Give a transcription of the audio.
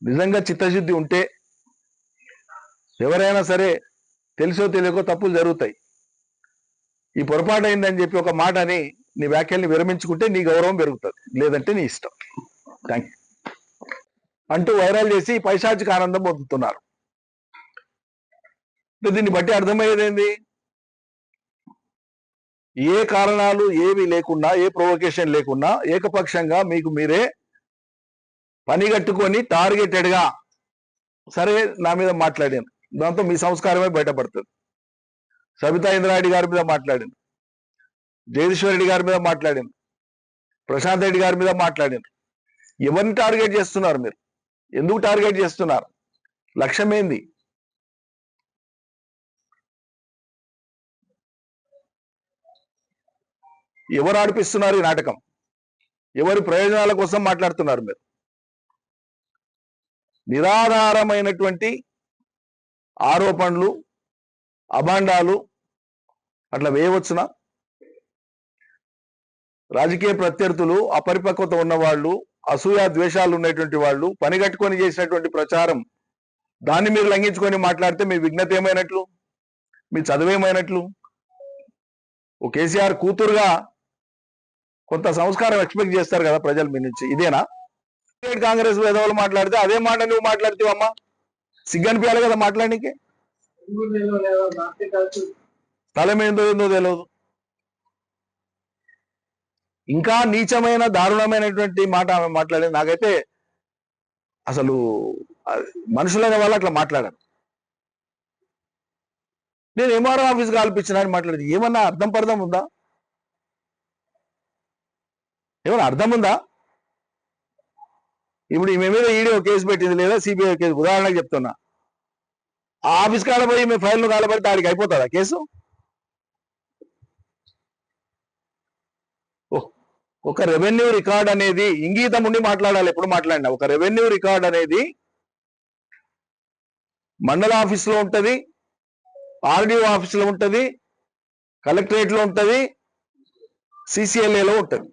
నిజంగా చిత్తశుద్ధి ఉంటే ఎవరైనా సరే తెలుసో తెలియకో తప్పులు జరుగుతాయి. ఈ పొరపాటు అయిందని చెప్పి ఒక మాట అని నీ వ్యాఖ్యల్ని విరమించుకుంటే నీ గౌరవం పెరుగుతుంది, లేదంటే నీ ఇష్టం. థ్యాంక్ యూ అంటూ వైరల్ చేసి పైశాచిక ఆనందం పొందుతున్నారు. దీన్ని బట్టి అర్థమయ్యేదేంది? ఏ కారణాలు ఏవి లేకుండా, ఏ ప్రొవొకేషన్ లేకుండా ఏకపక్షంగా మీకు మీరే పనిగట్టుకొని టార్గెటెడ్గా సరే నా మీద మాట్లాడాను, దాంతో మీ సంస్కారమే బయటపడుతుంది. సబితా ఇంద్రారెడ్డి గారి మీద మాట్లాడింది, జగదీశ్వర్ రెడ్డి గారి మీద మాట్లాడింది, ప్రశాంత్ రెడ్డి గారి మీద మాట్లాడింది. ఎవరిని టార్గెట్ చేస్తున్నారు మీరు? ఎందుకు టార్గెట్ చేస్తున్నారు? లక్ష్యం ఏంది? ఎవరు ఆడిపిస్తున్నారు ఈ నాటకం? ఎవరి ప్రయోజనాల కోసం మాట్లాడుతున్నారు మీరు? నిరాధారమైనటువంటి ఆరోపణలు, అభాండాలు అట్లా వేయవచ్చునా? రాజకీయ ప్రత్యర్థులు, అపరిపక్వత ఉన్నవాళ్ళు, అసూయ ద్వేషాలు ఉన్నటువంటి వాళ్ళు పనిగట్టుకొని చేసినటువంటి ప్రచారం, దాన్ని మీరు లంఘించుకొని మాట్లాడితే మీ విఘ్నత ఏమైనట్లు? మీ చదువేమైనట్లు? ఓ కేసీఆర్ కూతురుగా కొంత సంస్కారం ఎక్స్పెక్ట్ చేస్తారు కదా ప్రజలు మీ నుంచి. ఇదేనా? కాంగ్రెస్ విధవలు మాట్లాడితే అదే మాట నువ్వు మాట్లాడితేవమ్మా, సిగ్గనిపించాలి కదా మాట్లాడడానికి. స్థలం ఏందో తెలియదు. ఇంకా నీచమైన దారుణమైనటువంటి మాట ఆమె మాట్లాడేది. నాకైతే అసలు మనుషులైన వాళ్ళు అట్లా మాట్లాడారు. నేను ఎంఆర్ఓ ఆఫీస్ కాల్పించిన అని మాట్లాడేది. ఏమన్నా అర్థం పర్థం ఉందా? ఏమన్నా అర్థం ఉందా? ఇప్పుడు ఈమె మీద ఈడీ కేసు పెట్టింది, లేదా సిబిఐ కేసు. ఉదాహరణకు చెప్తున్నా, ఆ ఆఫీస్ కాలపోయి ఈమె ఫైల్ను కాలబడితే ఆడికి అయిపోతుందా కేసు? ఒక రెవెన్యూ రికార్డ్ అనేది ఇంగీతం ఉండి మాట్లాడాలి. ఎప్పుడు మాట్లాడినా ఒక రెవెన్యూ రికార్డ్ అనేది మండల ఆఫీస్లో ఉంటుంది, ఆర్డీఓ ఆఫీస్లో ఉంటుంది, కలెక్టరేట్లో ఉంటుంది, సిసిఎల్ఏలో ఉంటుంది.